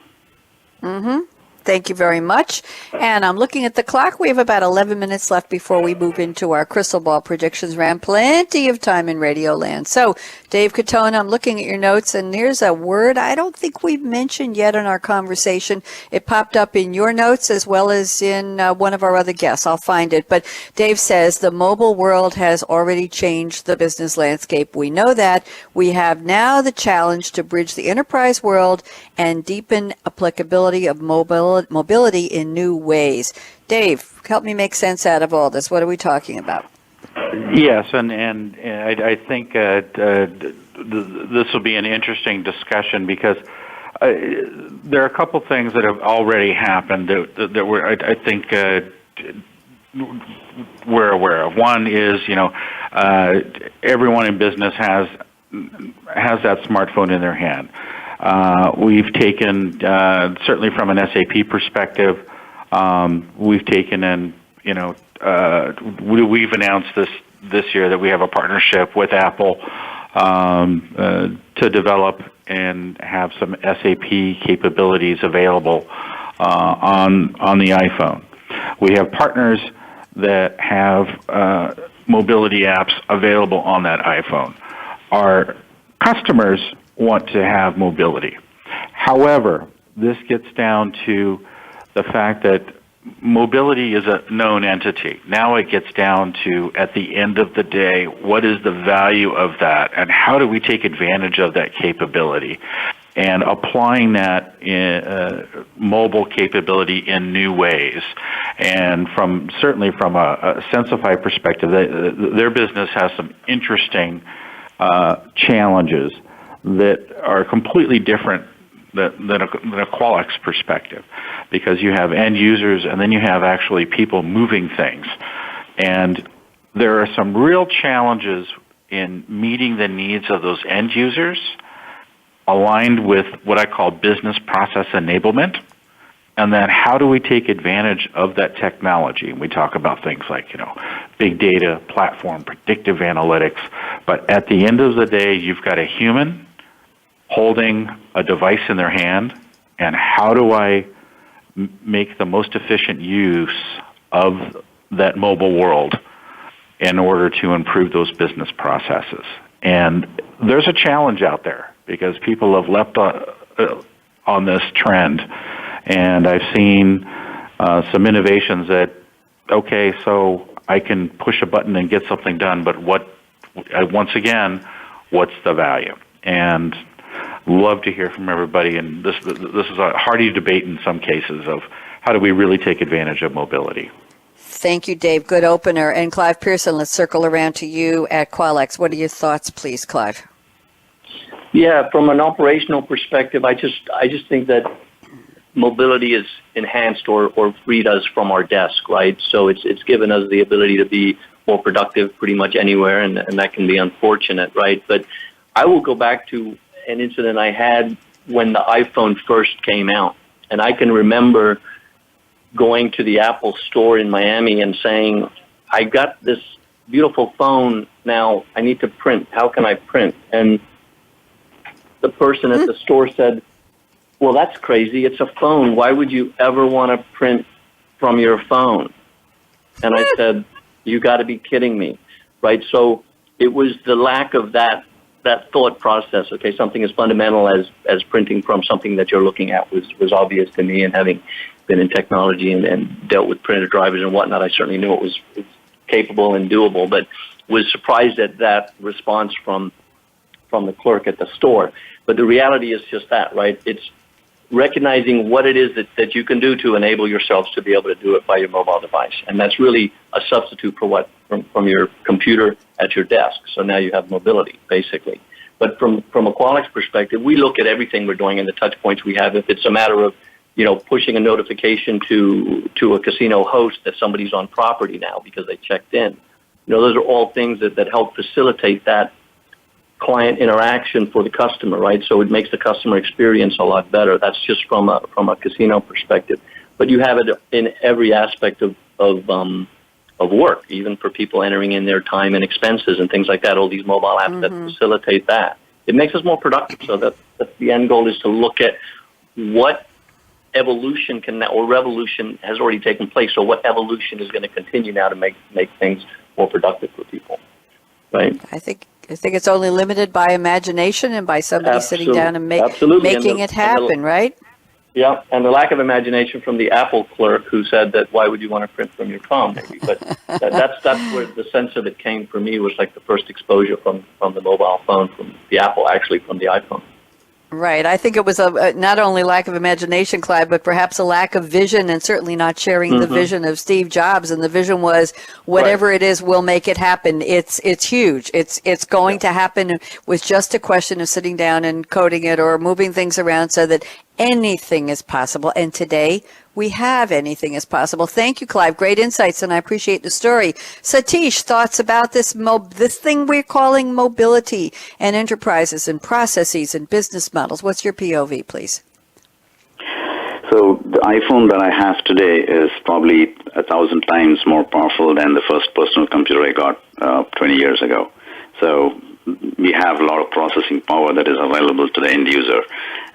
Mm-hmm. Thank you very much. And I'm looking at the clock. We have about 11 minutes left before we move into our crystal ball predictions round. Plenty of time in Radio Land. So, Dave Katona, I'm looking at your notes, and there's a word I don't think we've mentioned yet in our conversation. It popped up in your notes as well as in one of our other guests. I'll find it. But Dave says the mobile world has already changed the business landscape. We know that. We have now the challenge to bridge the enterprise world and deepen applicability of mobility in new ways. Dave, help me make sense out of all this. What are we talking about? Yes, and I think this will be an interesting discussion because there are a couple things that have already happened that I think we're aware of. One is, everyone in business has that smartphone in their hand. We've taken, certainly from an SAP perspective, we've taken and, we've announced this year that we have a partnership with Apple to develop and have some SAP capabilities available on the iPhone. We have partners that have mobility apps available on that iPhone. Our customers want to have mobility. However, this gets down to the fact that mobility is a known entity. Now it gets down to, at the end of the day, what is the value of that, and how do we take advantage of that capability, and applying that mobile capability in new ways. And certainly from a Sensify perspective, their business has some interesting challenges that are completely different than a Qualex perspective, because you have end users and then you have actually people moving things. And there are some real challenges in meeting the needs of those end users aligned with what I call business process enablement. And then how do we take advantage of that technology? And we talk about things like, big data, platform, predictive analytics. But at the end of the day, you've got a human holding a device in their hand, and how do I make the most efficient use of that mobile world in order to improve those business processes? And there's a challenge out there because people have leapt on this trend. And I've seen some innovations that, okay, so I can push a button and get something done, but once again, what's the value? And love to hear from everybody. And this is a hearty debate in some cases of how do we really take advantage of mobility. Thank you, Dave. Good opener. And Clive Pearson, let's circle around to you at Qualex. What are your thoughts, please, Clive? Yeah, from an operational perspective, I just think that mobility is enhanced or freed us from our desk, right? So it's given us the ability to be more productive pretty much anywhere, and that can be unfortunate, right? But I will go back to an incident I had when the iPhone first came out. And I can remember going to the Apple store in Miami and saying, I got this beautiful phone, now I need to print. How can I print? And the person at the store said, well, that's crazy. It's a phone. Why would you ever want to print from your phone? And I said, you got to be kidding me, right? So it was the lack of that thought process. Okay, something as fundamental as printing from something that you're looking at was obvious to me, and having been in technology and dealt with printer drivers and whatnot, I certainly knew it was capable and doable, but was surprised at that response from the clerk at the store. But the reality is just that, right? It's recognizing what it is that you can do to enable yourselves to be able to do it by your mobile device. And that's really a substitute for from your computer at your desk. So now you have mobility, basically. But from a Qualex perspective, we look at everything we're doing and the touch points we have. If it's a matter of, pushing a notification to a casino host that somebody's on property now because they checked in, those are all things that help facilitate that client interaction for the customer, right? So it makes the customer experience a lot better. That's just from a casino perspective. But you have it in every aspect of work, even for people entering in their time and expenses and things like that, all these mobile apps that facilitate that. It makes us more productive. So that the end goal is to look at what evolution or revolution has already taken place. So what evolution is going to continue now to make things more productive for people, right? I think it's only limited by imagination and by somebody sitting down and making it happen, right? Yeah, and the lack of imagination from the Apple clerk who said that why would you want to print from your phone, maybe. But that's where the sense of it came for me, was like the first exposure from the mobile phone, from the Apple, actually from the iPhone. Right. I think it was not only lack of imagination, Clive, but perhaps a lack of vision, and certainly not sharing the vision of Steve Jobs. And the vision was, whatever it is, we'll make it happen. It's huge. It's going to happen with just a question of sitting down and coding it or moving things around so that anything is possible. And today we have anything is possible. Thank you, Clive. Great insights, and I appreciate the story. Satish, thoughts about this thing we're calling mobility and enterprises and processes and business models. What's your POV, please? So the iPhone that I have today is probably 1,000 times more powerful than the first personal computer I got 20 years ago. So we have a lot of processing power that is available to the end user.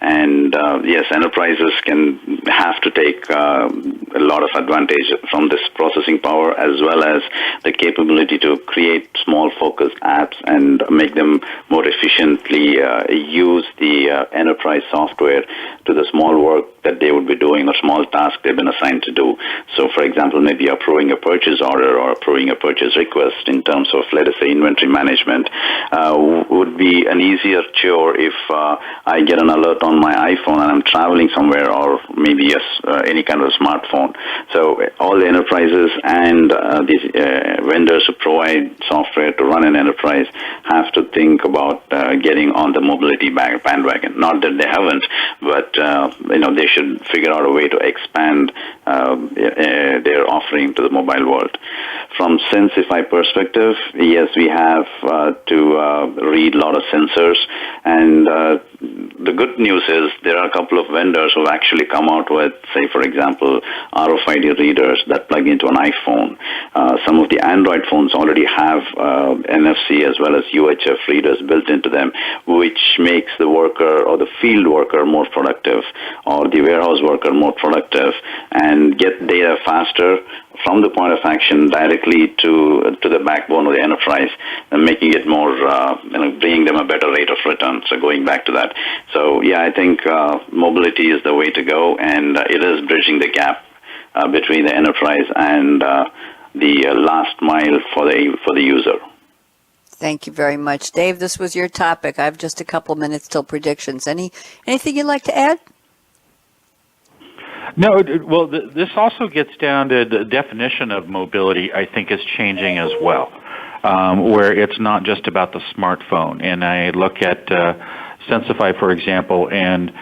And yes, enterprises can have to take a lot of advantage from this processing power, as well as the capability to create small focused apps and make them more efficiently use the enterprise software to the small work that they would be doing or small task they've been assigned to do. So, for example, maybe approving a purchase order or approving a purchase request in terms of, let us say, inventory management would be an easier chore if I get an alert on my iPhone and I'm traveling somewhere, or maybe any kind of a smartphone. So all the enterprises and these vendors who provide software to run an enterprise have to think about getting on the mobility bandwagon. Not that they haven't, but they should figure out a way to expand their offering to the mobile world. From Sensify perspective, yes, we have to read a lot of sensors, and the good news is there are a couple of vendors who have actually come out with, say, for example, RFID readers that plug into an iPhone. Some of the Android phones already have NFC as well as UHF readers built into them, which makes the worker or the field worker more productive, or the warehouse worker more productive, and get data faster from the point of action directly to the backbone of the enterprise, and making it more, bringing them a better rate of return. So going back to that. So yeah, I think mobility is the way to go, and it is bridging the gap between the enterprise and the last mile for the user. Thank you very much. Dave, this was your topic. I have just a couple minutes till predictions. Anything you'd like to add? No, well, this also gets down to the definition of mobility, I think, is changing as well, where it's not just about the smartphone. And I look at Sensify, for example, and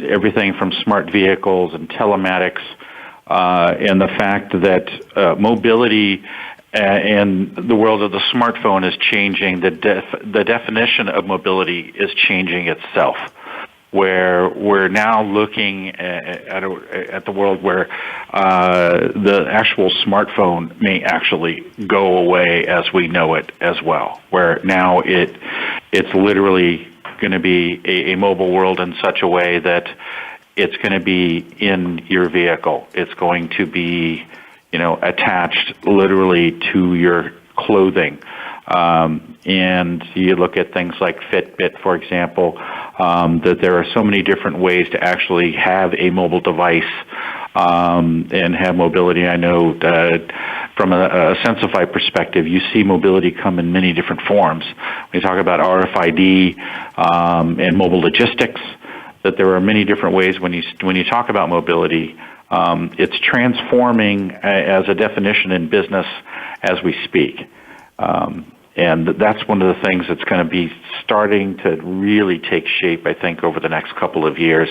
everything from smart vehicles and telematics, and the fact that mobility in the world of the smartphone is changing. The definition of mobility is changing itself, where we're now looking at the world where the actual smartphone may actually go away as we know it as well, where now it's literally going to be a mobile world in such a way that it's going to be in your vehicle. It's going to be, attached literally to your clothing. And you look at things like Fitbit, for example, that there are so many different ways to actually have a mobile device and have mobility. I know that from a Sensify perspective, you see mobility come in many different forms. When you talk about RFID and mobile logistics, that there are many different ways when you talk about mobility. It's transforming as a definition in business as we speak. And that's one of the things that's going to be starting to really take shape, I think, over the next couple of years.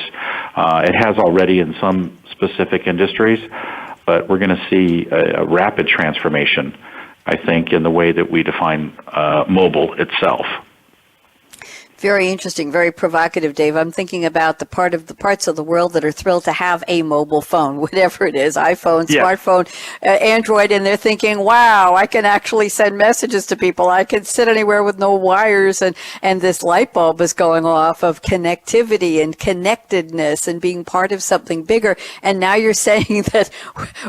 It has already in some specific industries, but we're going to see a rapid transformation, I think, in the way that we define mobile itself. Very interesting, very provocative, Dave. I'm thinking about the parts of the world that are thrilled to have a mobile phone, whatever it is, iPhone, smartphone, Android, and they're thinking, wow, I can actually send messages to people. I can sit anywhere with no wires, and this light bulb is going off of connectivity and connectedness and being part of something bigger. And now you're saying that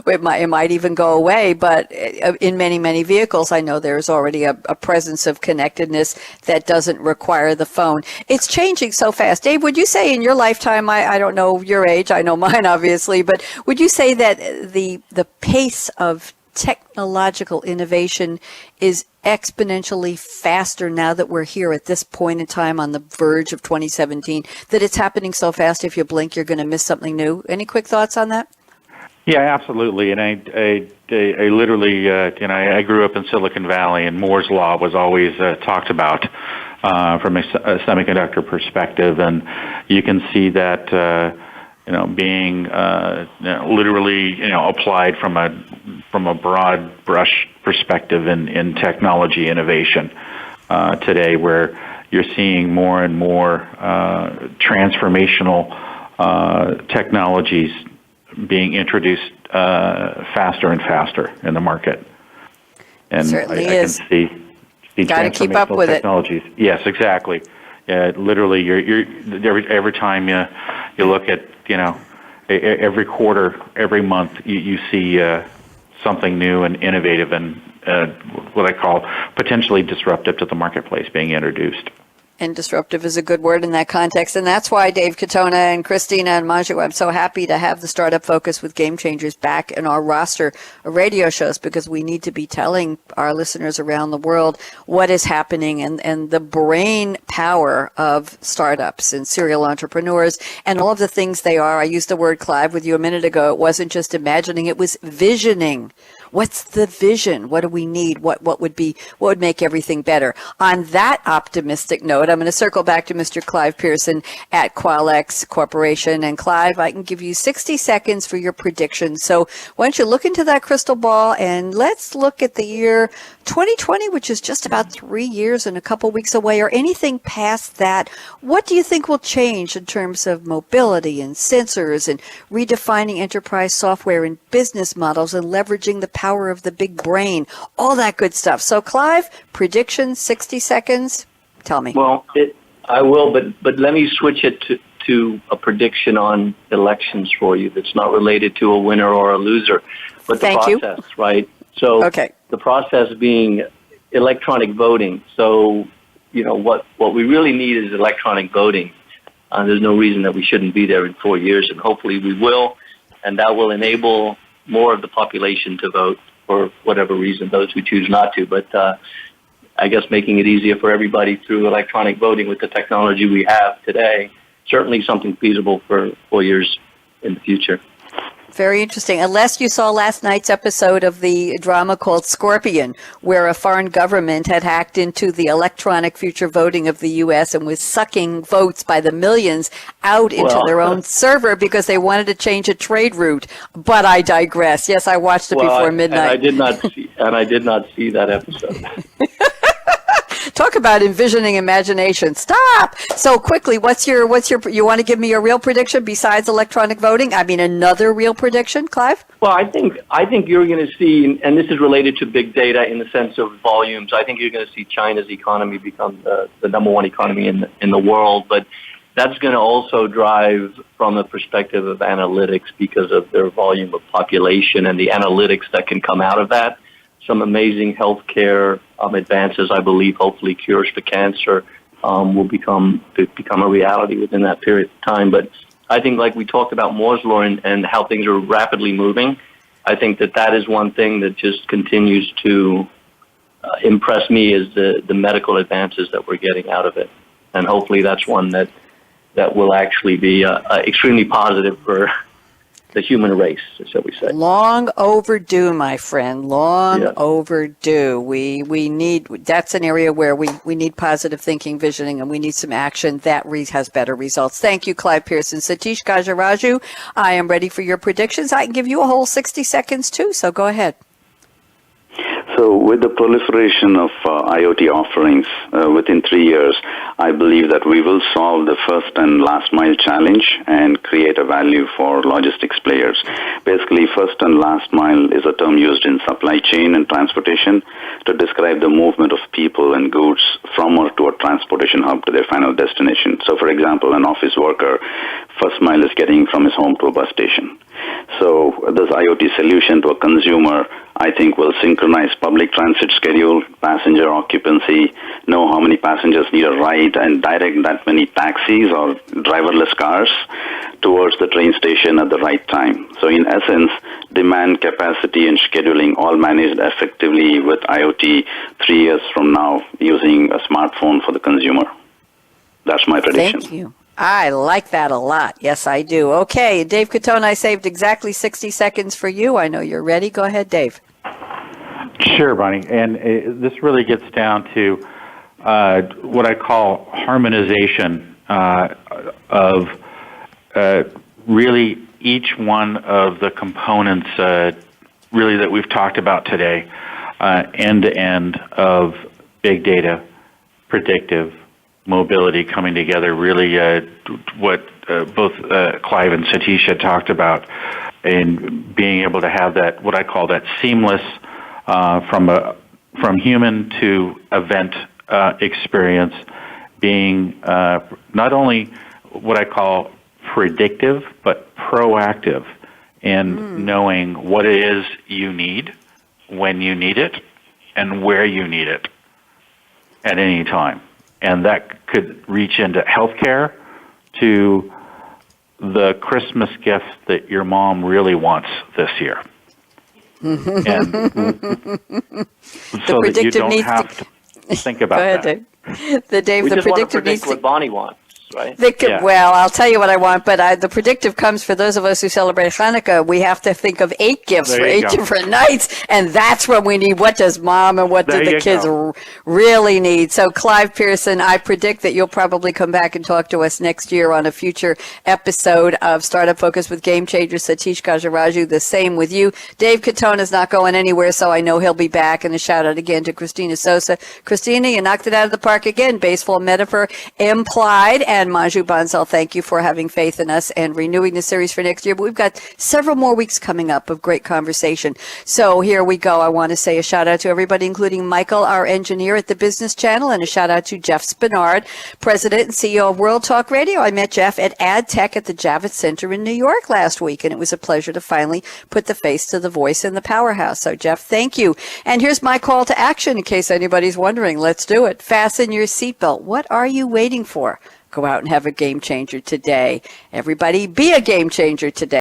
it might even go away, but in many, many vehicles, I know there's already a presence of connectedness that doesn't require the phone. It's changing so fast. Dave, would you say in your lifetime, I don't know your age, I know mine obviously, but would you say that the pace of technological innovation is exponentially faster now that we're here at this point in time on the verge of 2017, that it's happening so fast if you blink you're going to miss something new? Any quick thoughts on that? Yeah, absolutely. And I literally, I grew up in Silicon Valley, and Moore's Law was always talked about from a semiconductor perspective, and you can see that being literally applied from a broad brush perspective in technology innovation today, where you're seeing more and more transformational technologies being introduced faster and faster in the market. And Certainly I is. can see Got to keep up with technologies. Yes, exactly. Literally, you're every time you look at every quarter, every month, you see something new and innovative and what I call potentially disruptive to the marketplace being introduced. And disruptive is a good word in that context. And that's why Dave Katona and Christina and Manju, I'm so happy to have the Startup Focus with Game Changers back in our roster of radio shows, because we need to be telling our listeners around the world what is happening and the brain power of startups and serial entrepreneurs and all of the things they are. I used the word, Clive, with you a minute ago. It wasn't just imagining, it was visioning. What's the vision? What do we need? What would make everything better? On that optimistic note, I'm going to circle back to Mr. Clive Pearson at Qualex Corporation. And Clive, I can give you 60 seconds for your prediction. So why don't you look into that crystal ball, and let's look at the year 2020, which is just about 3 years and a couple weeks away, or anything past that. What do you think will change in terms of mobility and sensors and redefining enterprise software and business models and leveraging the power of the big brain, all that good stuff? So Clive, prediction, 60 seconds. Tell me. Well, I will, but let me switch it to a prediction on elections for you that's not related to a winner or a loser, but the process, right? So the process being electronic voting. So, what we really need is electronic voting. There's no reason that we shouldn't be there in 4 years, and hopefully we will, and that will enable more of the population to vote for whatever reason, those who choose not to. But I guess making it easier for everybody through electronic voting with the technology we have today, certainly something feasible for 4 years in the future. Very interesting. Unless you saw last night's episode of the drama called Scorpion, where a foreign government had hacked into the electronic future voting of the U.S. and was sucking votes by the millions out into their own server because they wanted to change a trade route. But I digress. Yes, I watched it before midnight. And I did not see that episode. Talk about envisioning imagination. Stop. So quickly, what's your, you want to give me a real prediction besides electronic voting? I mean, another real prediction, Clive? Well, I think you're going to see, and this is related to big data in the sense of volumes, I think you're going to see China's economy become the number one economy in the world, but that's going to also drive from the perspective of analytics because of their volume of population and the analytics that can come out of that. Some amazing healthcare advances, I believe, hopefully cures for cancer will become a reality within that period of time. But I think, like we talked about Moore's Law and how things are rapidly moving, I think that is one thing that just continues to impress me is the medical advances that we're getting out of it. And hopefully that's one that will actually be extremely positive for the human race, shall we say. Long overdue, my friend. Long Yeah. overdue. We need, that's an area where we need positive thinking, visioning, and we need some action that has better results. Thank you, Clive Pearson. Satish Gajaraju, I am ready for your predictions. I can give you a whole 60 seconds too, so go ahead. So with the proliferation of IoT offerings within 3 years, I believe that we will solve the first and last mile challenge and create a value for logistics players. Basically, first and last mile is a term used in supply chain and transportation to describe the movement of people and goods from or to a transportation hub to their final destination. So for example, an office worker, first mile is getting from his home to a bus station. So this IoT solution to a consumer, I think, will synchronize public transit schedule, passenger occupancy, know how many passengers need a ride, and direct that many taxis or driverless cars towards the train station at the right time. So in essence, demand, capacity, and scheduling all managed effectively with IoT 3 years from now using a smartphone for the consumer. That's my prediction. Thank you. I like that a lot. Yes, I do. Okay, Dave Catone, I saved exactly 60 seconds for you. I know you're ready. Go ahead, Dave. Sure, Bonnie. And this really gets down to what I call harmonization of really each one of the components really that we've talked about today, end-to-end of big data, predictive, mobility coming together, really what both Clive and Satish had talked about, and being able to have that, what I call that seamless from human to event experience, being not only what I call predictive, but proactive in knowing what it is you need, when you need it, and where you need it at any time. And that could reach into healthcare to the Christmas gift that your mom really wants this year. And so that you don't have to think about that. Dave. The We just want to predictive needs predict what Bonnie wants, right? Yeah. Well, I'll tell you what I want, but the predictive comes for those of us who celebrate Hanukkah. We have to think of 8 gifts There for you 8 go. different nights, and that's when we need what does mom and what There do the you kids go. really need. So, Clive Pearson, I predict that you'll probably come back and talk to us next year on a future episode of Startup Focus with Game Changers. Satish Gajaraju, the same with you. Dave Catone is not going anywhere, so I know he'll be back. And a shout out again to Christina Sosa. Christina, you knocked it out of the park again. Baseball metaphor implied. And Maju Bansal, thank you for having faith in us and renewing the series for next year. But we've got several more weeks coming up of great conversation. So here we go. I want to say a shout out to everybody, including Michael, our engineer at the Business Channel, and a shout out to Jeff Spinard, President and CEO of World Talk Radio. I met Jeff at AdTech at the Javits Center in New York last week, and it was a pleasure to finally put the face to the voice in the powerhouse. So, Jeff, thank you. And here's my call to action in case anybody's wondering. Let's do it. Fasten your seatbelt. What are you waiting for? Go out and have a game changer today. Everybody, be a game changer today.